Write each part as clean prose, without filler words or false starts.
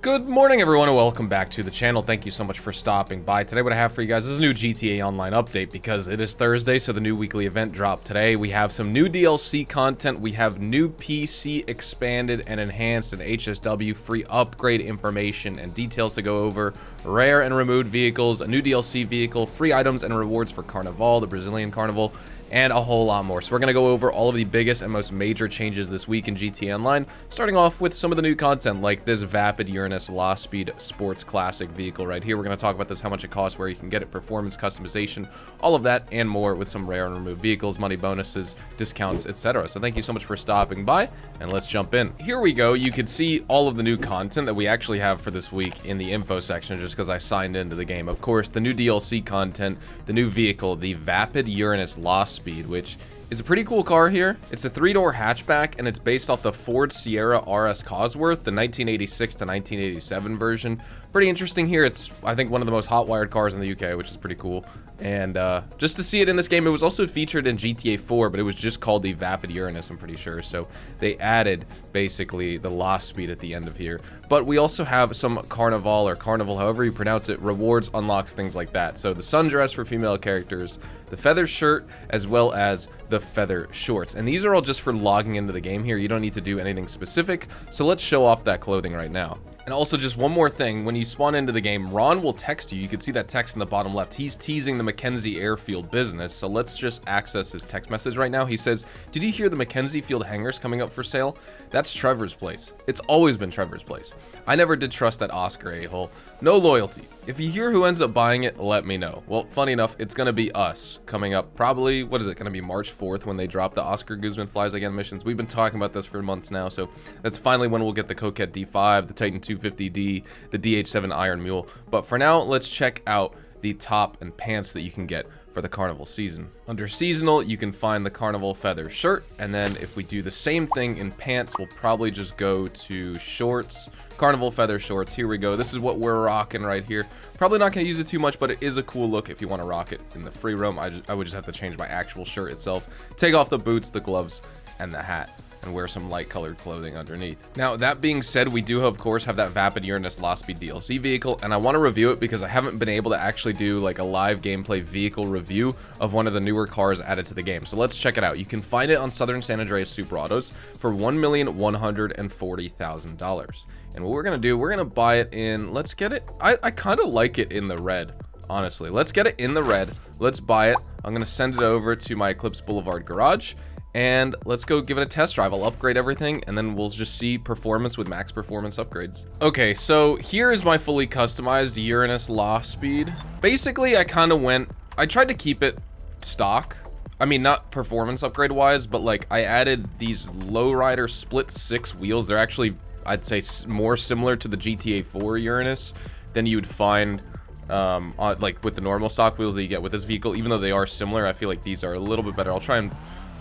Good morning, everyone, and welcome back to the channel. Thank you so much for stopping by. Today, what I have for you guys is a new GTA Online update because it is Thursday, so the new weekly event dropped today. We have some new DLC content. We have new PC expanded and enhanced and HSW free upgrade information and details to go over, rare and removed vehicles, a new DLC vehicle, free items and rewards for Carnival, the Brazilian Carnival, and a whole lot more. So we're going to go over all of the biggest and most major changes this week in GTA Online, starting off with some of the new content like this Vapid Uranus Lost Speed Sports Classic vehicle right here. We're going to talk about this, how much it costs, where you can get it, performance, customization, all of that and more with some rare and removed vehicles, money bonuses, discounts, etc. So thank you so much for stopping by, and let's jump in. Here we go. You can see all of the new content that we actually have for this week in the info section just because I signed into the game. Of course, the new DLC content, the new vehicle, the Vapid Uranus Lost Speed, which is a pretty cool car here. It's a 3-door hatchback, and it's based off the Ford Sierra RS Cosworth, the 1986 to 1987 version. Pretty interesting here. It's, I think, one of the most hot-wired cars in the UK, which is pretty cool. And just to see it in this game, it was also featured in GTA 4, but it was just called the Vapid Uranus, I'm pretty sure. So they added, basically, the Lost Speed at the end of here. But we also have some Carnival, or Carnival, however you pronounce it, rewards, unlocks, things like that. So the sundress for female characters, the feather shirt, as well as the feather shorts. And these are all just for logging into the game here. You don't need to do anything specific. So let's show off that clothing right now. And also, just one more thing, when you spawn into the game, Ron will text you. You can see that text in the bottom left. He's teasing the Mackenzie Airfield business, so let's just access his text message right now. He says, "Did you hear the Mackenzie Field hangars coming up for sale? That's Trevor's place. It's always been Trevor's place. I never did trust that Oscar a-hole. No loyalty. If you hear who ends up buying it, let me know." Well, funny enough, it's going to be us coming up probably, what is it, going to be March 4th when they drop the Oscar Guzman Flies Again missions. We've been talking about this for months now, so that's finally when we'll get the Coquette D5, the Titan 250D, the DH7 Iron Mule. But for now, let's check out the top and pants that you can get for the Carnival season. Under seasonal, you can find the Carnival feather shirt, and then if we do the same thing in pants, we'll probably just go to shorts, Carnival feather shorts. Here we go. This is what we're rocking right here. Probably not going to use it too much, but it is a cool look if you want to rock it in the free roam. I would just have to change my actual shirt itself, take off the boots, the gloves, and the hat, and wear some light colored clothing underneath. Now, that being said, we do of course have that Vapid Uranus Lost Speed DLC vehicle, and I want to review it because I haven't been able to actually do like a live gameplay vehicle review of one of the newer cars added to the game. So let's check it out. You can find it on Southern San Andreas Super Autos for $1,140,000. And what we're gonna do, we're gonna buy it in, let's get it, I kind of like it in the red, honestly. Let's get it in the red. Let's buy it. I'm gonna send it over to my Eclipse Boulevard garage, and let's go give it a test drive. I'll upgrade everything, and then we'll just see performance with max performance upgrades. Okay, so here is my fully customized Uranus Lost Speed. Basically, I tried to keep it stock. I mean, not performance upgrade wise, but like I added these lowrider split 6 wheels. They're actually, I'd say, more similar to the GTA 4 Uranus than you would find like with the normal stock wheels that you get with this vehicle. Even though they are similar, I feel like these are a little bit better. I'll try and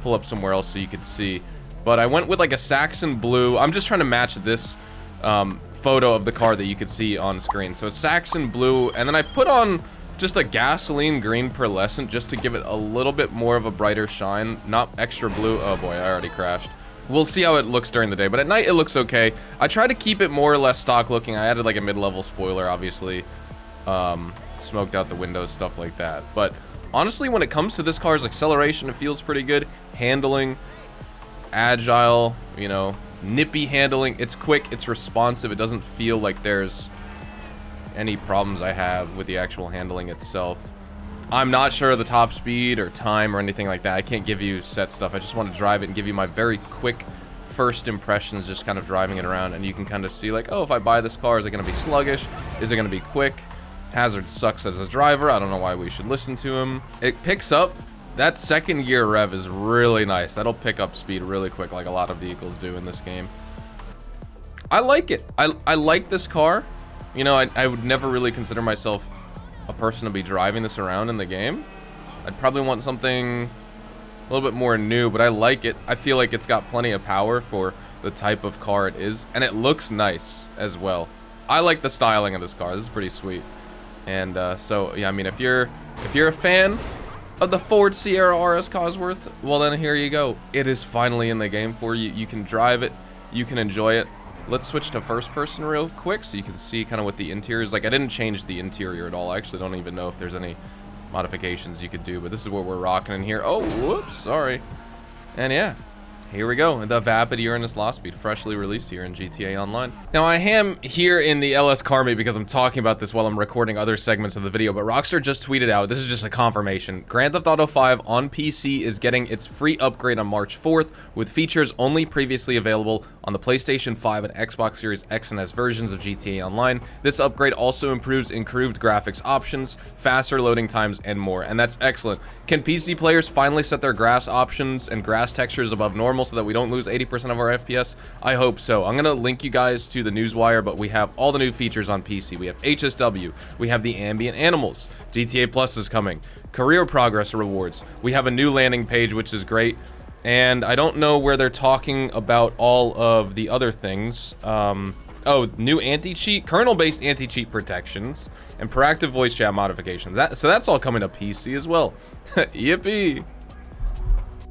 pull up somewhere else so you can see, but I went with like a Saxon blue. I'm just trying to match this photo of the car that you could see on screen. So Saxon blue, and then I put on just a gasoline green pearlescent just to give it a little bit more of a brighter shine, not extra blue. Oh boy, I already crashed. We'll see how it looks during the day, but at night it looks okay. I try to keep it more or less stock looking. I added like a mid-level spoiler, obviously, smoked out the windows, stuff like that. But honestly, when it comes to this car's acceleration, it feels pretty good. Handling, agile, you know, nippy handling. It's quick, it's responsive. It doesn't feel like there's any problems I have with the actual handling itself. I'm not sure of the top speed or time or anything like that. I can't give you set stuff. I just want to drive it and give you my very quick first impressions, just kind of driving it around, and you can kind of see like, oh, if I buy this car, is it going to be sluggish? Is it going to be quick? Hazard sucks as a driver. I don't know why we should listen to him. It picks up. That second gear rev is really nice. That'll pick up speed really quick, like a lot of vehicles do in this game. I like it. I like this car. You know, I would never really consider myself a person to be driving this around in the game. I'd probably want something a little bit more new, but I like it. I feel like it's got plenty of power for the type of car it is, and it looks nice as well. I like the styling of this car. This is pretty sweet. And so yeah, I mean, if you're a fan of the Ford Sierra RS Cosworth, well then here you go. It is finally in the game for you. You can drive it, you can enjoy it. Let's switch to first person real quick so you can see kind of what the interior is like. I didn't change the interior at all. I actually don't even know if there's any modifications you could do, but this is what we're rocking in here. Oh, whoops, sorry. And yeah, here we go, the Vapid Uranus Lost Speed, freshly released here in GTA Online. Now, I am here in the LS Carmi because I'm talking about this while I'm recording other segments of the video, but Rockstar just tweeted out, this is just a confirmation, Grand Theft Auto 5 on PC is getting its free upgrade on March 4th, with features only previously available on the PlayStation 5 and Xbox Series X and S versions of GTA Online. This upgrade also improves improved graphics options, faster loading times, and more, and that's excellent. Can PC players finally set their grass options and grass textures above normal so that we don't lose 80% of our FPS? I hope so. I'm gonna link you guys to the newswire, but we have all the new features on PC. We have HSW, we have the ambient animals, GTA Plus is coming, career progress rewards, we have a new landing page, which is great, and I don't know where they're talking about all of the other things. Oh, new anti-cheat, kernel-based anti-cheat protections, and proactive voice chat modifications. So that's all coming to PC as well. Yippee!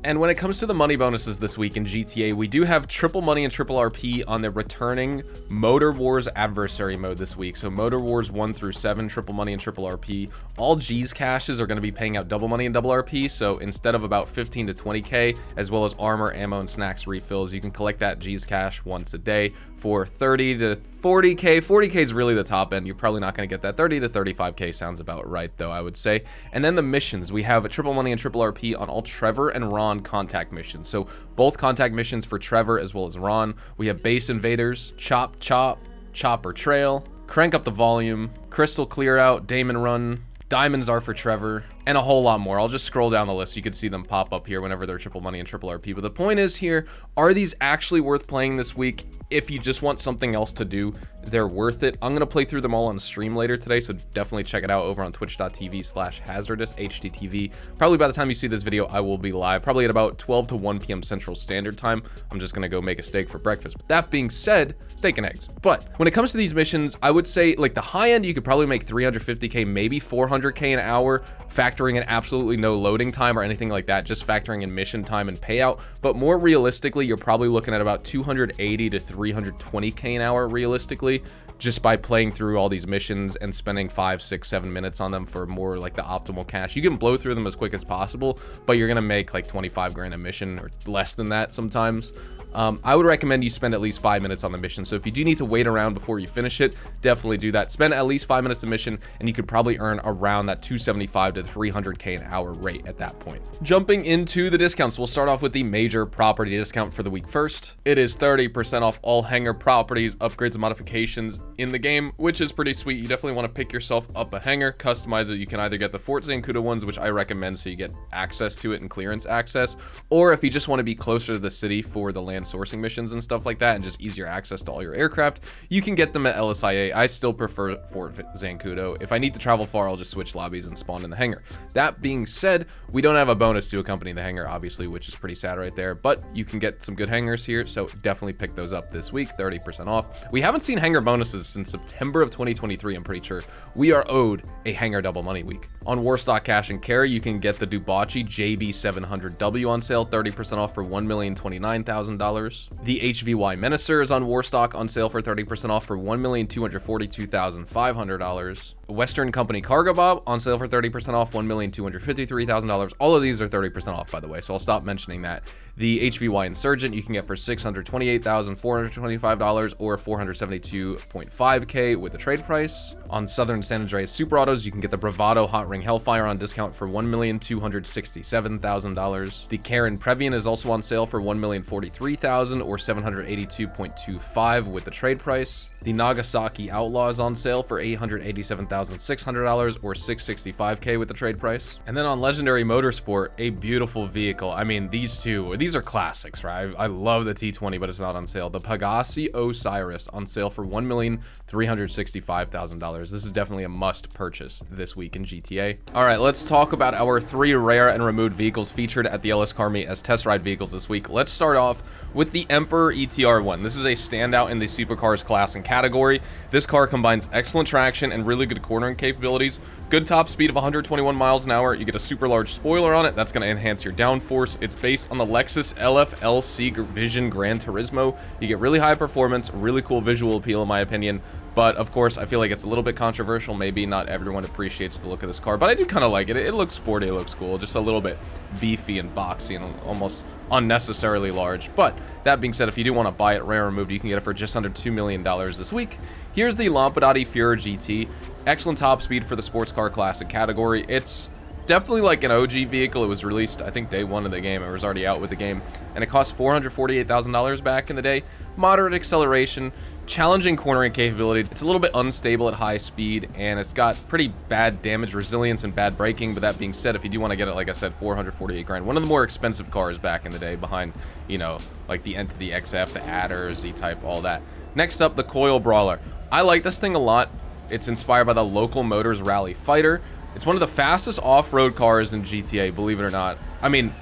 And when it comes to the money bonuses this week in GTA, we do have triple money and triple RP on the returning Motor Wars adversary mode this week. So Motor Wars 1 through 7, triple money and triple RP. All G's caches are going to be paying out double money and double RP. So instead of about 15 to 20k, as well as armor, ammo, and snacks refills, you can collect that G's cache once a day for 30 to 40k. 40k is really the top end. You're probably not going to get that. 30 to 35k sounds about right, though, I would say. And then the missions, we have a triple money and triple RP on all Trevor and Ron contact missions. So both contact missions for Trevor as well as Ron. We have base invaders, chop chop, chopper trail, crank up the volume, crystal clear out, Damon run, diamonds are for Trevor, and a whole lot more. I'll just scroll down the list. You can see them pop up here whenever they're triple money and triple RP. But the point is here, are these actually worth playing this week? If you just want something else to do, they're worth it. I'm going to play through them all on stream later today, so definitely check it out over on twitch.tv/hazardous HDTV. Probably by the time you see this video, I will be live, probably at about 12 to 1 p.m. Central Standard Time. I'm just going to go make a steak for breakfast. But that being said, steak and eggs. But when it comes to these missions, I would say, like, the high end, you could probably make 350k, maybe 400k an hour, factoring in absolutely no loading time or anything like that, just factoring in mission time and payout. But more realistically, you're probably looking at about 280 to 320k an hour realistically, just by playing through all these missions and spending 5, 6, 7 minutes on them for more like the optimal cash. You can blow through them as quick as possible, but you're gonna make like 25 grand a mission or less than that sometimes. I would recommend you spend at least 5 minutes on the mission. So if you do need to wait around before you finish it, definitely do that. Spend at least 5 minutes a mission, and you could probably earn around that 275 to 300k an hour rate at that point. Jumping into the discounts, we'll start off with the major property discount for the week first. It is 30% off all hangar properties, upgrades, and modifications in the game, which is pretty sweet. You definitely want to pick yourself up a hangar, customize it. You can either get the Fort Zancudo ones, which I recommend so you get access to it and clearance access, or if you just want to be closer to the city for the land sourcing missions and stuff like that and just easier access to all your aircraft, you can get them at LSIA. I still prefer Fort Zancudo. If I need to travel far, I'll just switch lobbies and spawn in the hangar. That being said, we don't have a bonus to accompany the hangar, obviously, which is pretty sad right there, but you can get some good hangars here, so definitely pick those up this week, 30% off. We haven't seen hangar bonuses since September of 2023, I'm pretty sure. We are owed a hangar double money week. On Warstock Cash and Carry, you can get the Dubachi JB700W on sale, 30% off for $1,029,000. The HVY Menacer is on Warstock on sale for 30% off for $1,242,500. Western Company Cargo Bob on sale for 30% off, $1,253,000. All of these are 30% off, by the way, so I'll stop mentioning that. The HVY Insurgent you can get for $628,425 or $472.5k with the trade price. On Southern San Andreas Super Autos, you can get the Bravado Hot Ring Hellfire on discount for $1,267,000. The Karen Previan is also on sale for $1,043,000 or $782.25 with the trade price. The Nagasaki Outlaw is on sale for $887,600 or $665k with the trade price. And then on Legendary Motorsport, a beautiful vehicle. I mean, these are classics, right? I love the T20, but it's not on sale. The Pagasi Osiris on sale for $1,365,000. This is definitely a must purchase this week in GTA. All right, let's talk about our 3 rare and removed vehicles featured at the LS Carmi as test ride vehicles this week. Let's start off with the Emperor ETR1. This is a standout in the supercars class and category. This car combines excellent traction and really good cornering capabilities. Good top speed of 121 miles an hour. You get a super large spoiler on it. That's going to enhance your downforce. It's based on the Lexus LFLC Vision Gran Turismo. You get really high performance, really cool visual appeal in my opinion. But of course, I feel like it's a little bit controversial. Maybe not everyone appreciates the look of this car, but I do kind of like it. It looks sporty, it looks cool, just a little bit beefy and boxy and almost unnecessarily large. But that being said, if you do want to buy it rare removed, you can get it for just under $2 million this week. Here's the Lampadati Fura GT. Excellent top speed for the sports car classic category. It's definitely like an OG vehicle. It was released, I think, day one of the game. It was already out with the game, and it cost $448,000 back in the day. Moderate acceleration, challenging cornering capabilities. It's a little bit unstable at high speed, and it's got pretty bad damage resilience and bad braking. But that being said, if you do want to get it, like I said, 448 grand, one of the more expensive cars back in the day, behind, you know, like the Entity XF, the Adder, Z-Type, all that. Next up, the Coil Brawler. I like this thing a lot. It's inspired by the Local Motors Rally Fighter. It's one of the fastest off-road cars in GTA, believe it or not. I mean,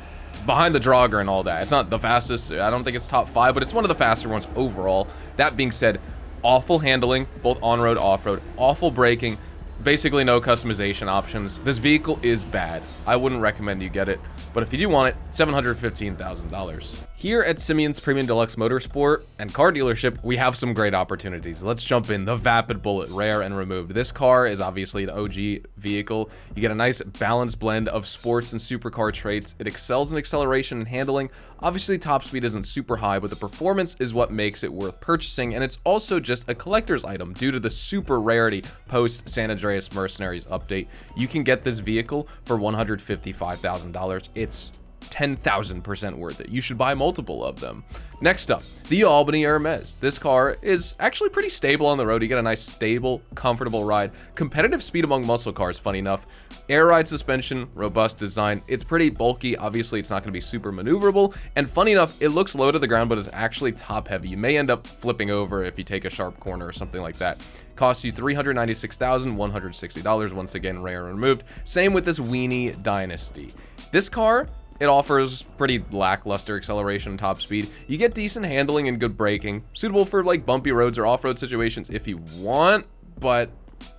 behind the Draugr and all that. It's not the fastest. I don't think it's top 5, but it's one of the faster ones overall. That being said, awful handling, both on-road, off-road, awful braking, basically no customization options. This vehicle is bad. I wouldn't recommend you get it, but if you do want it, $715,000. Here at Simeon's Premium Deluxe Motorsport and Car Dealership, we have some great opportunities. Let's jump in. The Vapid Bullet, rare and removed. This car is obviously the OG vehicle. You get a nice balanced blend of sports and supercar traits. It excels in acceleration and handling. Obviously, top speed isn't super high, but the performance is what makes it worth purchasing, and it's also just a collector's item due to the super rarity post San Andreas Mercenaries update. You can get this vehicle for $155,000. It's 10,000% worth it. You should buy multiple of them. Next up, the Albany Hermes. This car is actually pretty stable on the road. You get a nice, stable, comfortable ride. Competitive speed among muscle cars, funny enough. Air ride suspension, robust design. It's pretty bulky. Obviously, it's not going to be super maneuverable. And funny enough, it looks low to the ground, but it's actually top heavy. You may end up flipping over if you take a sharp corner or something like that. Costs you $396,160. Once again, rare and removed. Same with this Weenie Dynasty. This car, it offers pretty lackluster acceleration and top speed. You get decent handling and good braking, suitable for like bumpy roads or off-road situations if you want, but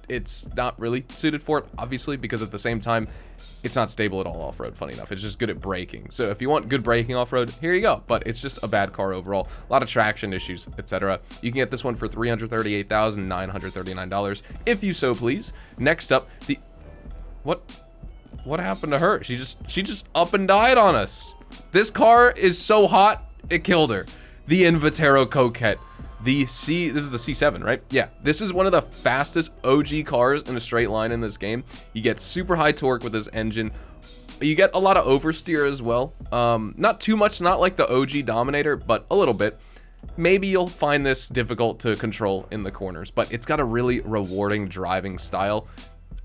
it's not really suited for it, obviously, because at the same time, it's not stable at all off-road, funny enough. It's just good at braking. So if you want good braking off-road, here you go. But it's just a bad car overall. A lot of traction issues, etc. You can get this one for $338,939 if you so please. Next up, the... What happened to her? She just up and died on us. This car is so hot, it killed her. The Invitero Coquette. This is the C7, right? Yeah, this is one of the fastest OG cars in a straight line in this game. You get super high torque with this engine. You get a lot of oversteer as well. Not too much, not like the OG Dominator, but a little bit. Maybe you'll find this difficult to control in the corners, but it's got a really rewarding driving style.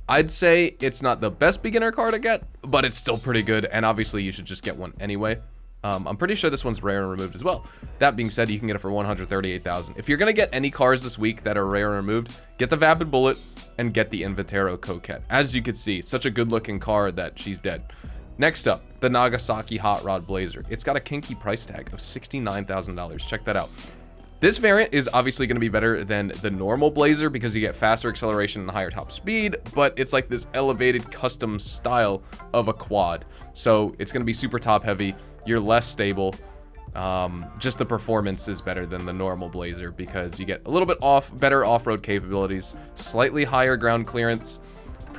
I'd say it's not the best beginner car to get, but it's still pretty good, and obviously you should just get one anyway. I'm pretty sure this one's rare and removed as well. That being said, you can get it for $138,000. If you're gonna get any cars this week that are rare and removed, get the Vapid Bullet and get the Invitero Coquette. As you can see, such a good looking car that she's dead. Next up, the Nagasaki Hot Rod Blazer. It's got a kinky price tag of $69,000. Check that out. This variant is obviously going to be better than the normal Blazer because you get faster acceleration and higher top speed, but it's like this elevated custom style of a quad. So it's going to be super top heavy. You're less stable. Just the performance is better than the normal Blazer because you get a little bit better off-road capabilities, slightly higher ground clearance,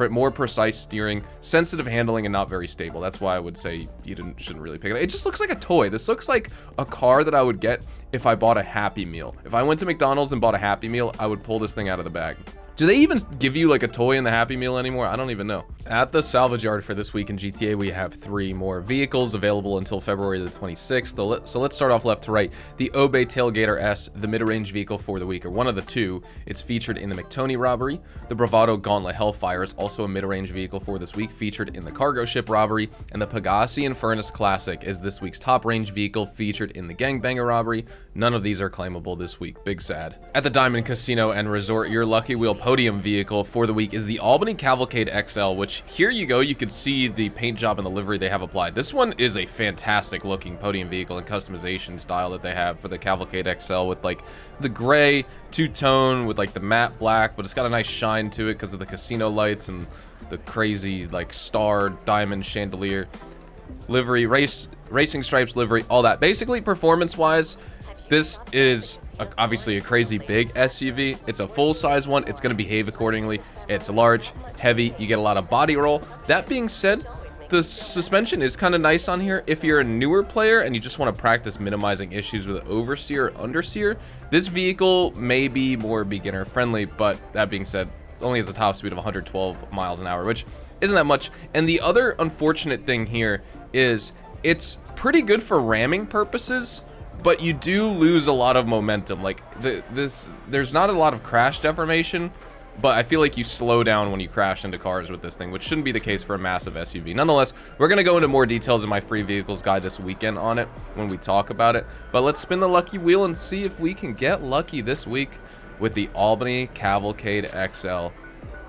more precise steering, sensitive handling, and not very stable. That's why I would say you shouldn't really pick it up. It just looks like a toy. This looks like a car that I would get if I bought a Happy Meal. If I went to McDonald's and bought a Happy Meal, I would pull this thing out of the bag. Do they even give you like a toy in the Happy Meal anymore? I don't even know. At the salvage yard for this week in GTA, we have 3 more vehicles available until February the 26th. So let's start off left to right. The Obey Tailgater S, the mid-range vehicle for the week, or one of the 2. It's featured in the McToney robbery. The Bravado Gauntlet Hellfire is also a mid-range vehicle for this week, featured in the cargo ship robbery. And the Pegasi and Furnace Classic is this week's top-range vehicle, featured in the Gangbanger robbery. None of these are claimable this week. Big sad. At the Diamond Casino and Resort, your Lucky Wheel podium vehicle for the week is the Albany Cavalcade XL, which which here you go. You can see the paint job and the livery they have applied. This one is a fantastic looking podium vehicle and customization style that they have for the Cavalcade XL, with like the gray two-tone with like the matte black, but it's got a nice shine to it because of the casino lights and the crazy like star diamond chandelier livery, racing stripes livery, all that. Basically, performance-wise, this is obviously a crazy big SUV. It's a full-size one. It's going to behave accordingly. It's large, heavy. You get a lot of body roll. That being said, the suspension is kind of nice on here. If you're a newer player and you just want to practice minimizing issues with oversteer or understeer, this vehicle may be more beginner-friendly, but that being said, it only has a top speed of 112 miles an hour, which isn't that much. And the other unfortunate thing here is it's pretty good for ramming purposes, but you do lose a lot of momentum. Like there's not a lot of crash deformation, but I feel like you slow down when you crash into cars with this thing, which shouldn't be the case for a massive SUV. Nonetheless, we're going to go into more details in my free vehicles guide this weekend on it when we talk about it. But let's spin the lucky wheel and see if we can get lucky this week with the Albany Cavalcade XL.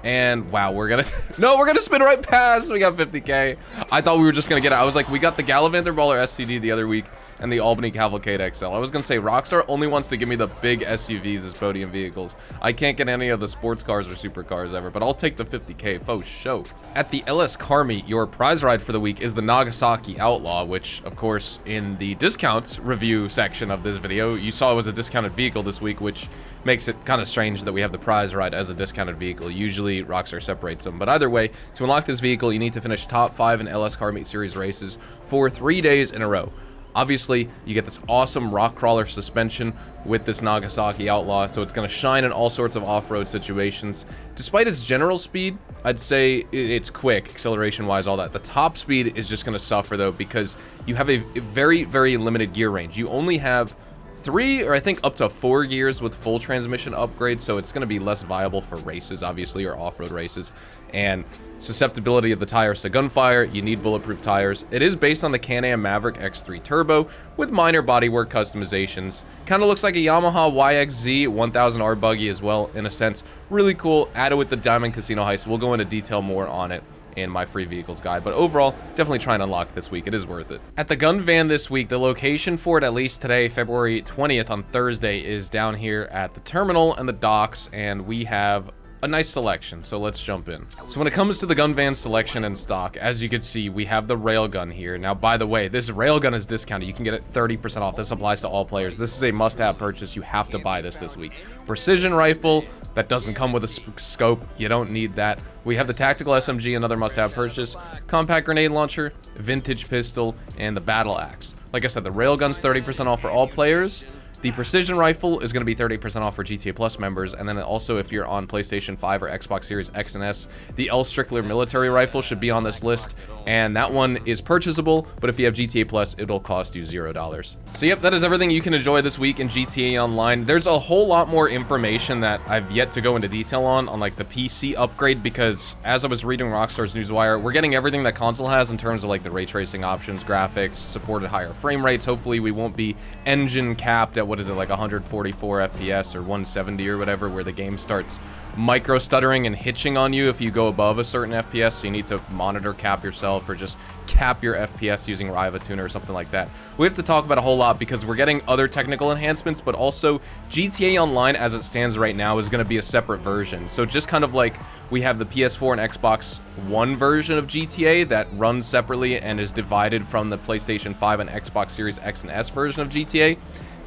And wow, we're gonna spin right past. We got 50K. I thought we were just gonna get it. I was like, we got the Gallivanter Baller SCD the other week and the Albany Cavalcade XL. I was gonna say Rockstar only wants to give me the big SUVs as podium vehicles. I can't get any of the sports cars or supercars ever, but I'll take the 50K for show. At the LS Car Meet, your prize ride for the week is the Nagasaki Outlaw, which of course in the discounts review section of this video, you saw it was a discounted vehicle this week, which makes it kind of strange that we have the prize ride as a discounted vehicle. Usually Rockstar separates them, but either way, to unlock this vehicle, you need to finish top 5 in LS Car Meet Series races for 3 days in a row. Obviously, you get this awesome rock crawler suspension with this Nagasaki Outlaw, so it's going to shine in all sorts of off-road situations. Despite its general speed, I'd say it's quick, acceleration-wise, all that. The top speed is just going to suffer, though, because you have a very, very limited gear range. You only have 3 or I think up to 4 gears with full transmission upgrades, so it's going to be less viable for races, obviously, or off-road races. And susceptibility of the tires to gunfire, you need bulletproof tires. It is based on the Can-Am Maverick X3 Turbo with minor bodywork customizations. Kind of looks like a Yamaha YXZ 1000R buggy as well, in a sense. Really cool, added with the Diamond Casino Heist. We'll go into detail more on it in my free vehicles guide, but overall, definitely try and unlock it this week. It is worth it. At the gun van this week, the location for it, at least today, February 20th on Thursday, is down here at the terminal and the docks, and we have a nice selection, so let's jump in. So when it comes to the gun van selection and stock, as you can see, we have the railgun here. Now, by the way, this railgun is discounted. You can get it 30% off. This applies to all players. This is a must-have purchase. You have to buy this week. Precision rifle, that doesn't come with a scope. You don't need that. We have the tactical SMG, another must-have purchase, compact grenade launcher, vintage pistol, and the battle axe. Like I said, the railgun's 30% off for all players. The precision rifle is going to be 30% off for GTA Plus members, and then also if you're on PlayStation 5 or Xbox Series X and S, the L. Strickler military rifle should be on this list, and that one is purchasable, but if you have GTA Plus, it'll cost you $0. So yep, that is everything you can enjoy this week in GTA Online. There's a whole lot more information that I've yet to go into detail on like the PC upgrade, because as I was reading Rockstar's Newswire, we're getting everything that console has in terms of like the ray tracing options, graphics, supported higher frame rates. Hopefully we won't be engine capped at what is it, like 144 FPS or 170 or whatever, where the game starts micro stuttering and hitching on you if you go above a certain FPS, so you need to monitor cap yourself or just cap your FPS using Riva Tuner or something like that. We have to talk about a whole lot because we're getting other technical enhancements, but also GTA Online as it stands right now is going to be a separate version. So just kind of like we have the PS4 and Xbox One version of GTA that runs separately and is divided from the PlayStation 5 and Xbox Series X and S version of GTA.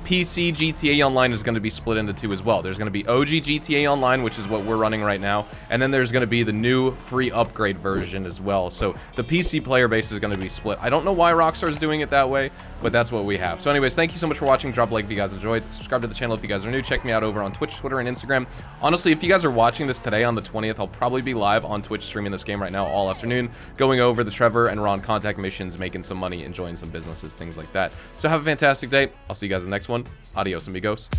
PC GTA Online is going to be split into two as well. There's going to be OG GTA Online, which is what we're running right now, and then there's going to be the new free upgrade version as well. So the PC player base is going to be split. I don't know why Rockstar is doing it that way, but that's what we have. So anyways, thank you so much for watching. Drop a like if you guys enjoyed. Subscribe to the channel if you guys are new. Check me out over on Twitch, Twitter, and Instagram. Honestly, if you guys are watching this today on the 20th, I'll probably be live on Twitch streaming this game right now all afternoon, going over the Trevor and Ron contact missions, making some money, enjoying some businesses, things like that. So have a fantastic day. I'll see you guys in the next one. Adios, amigos.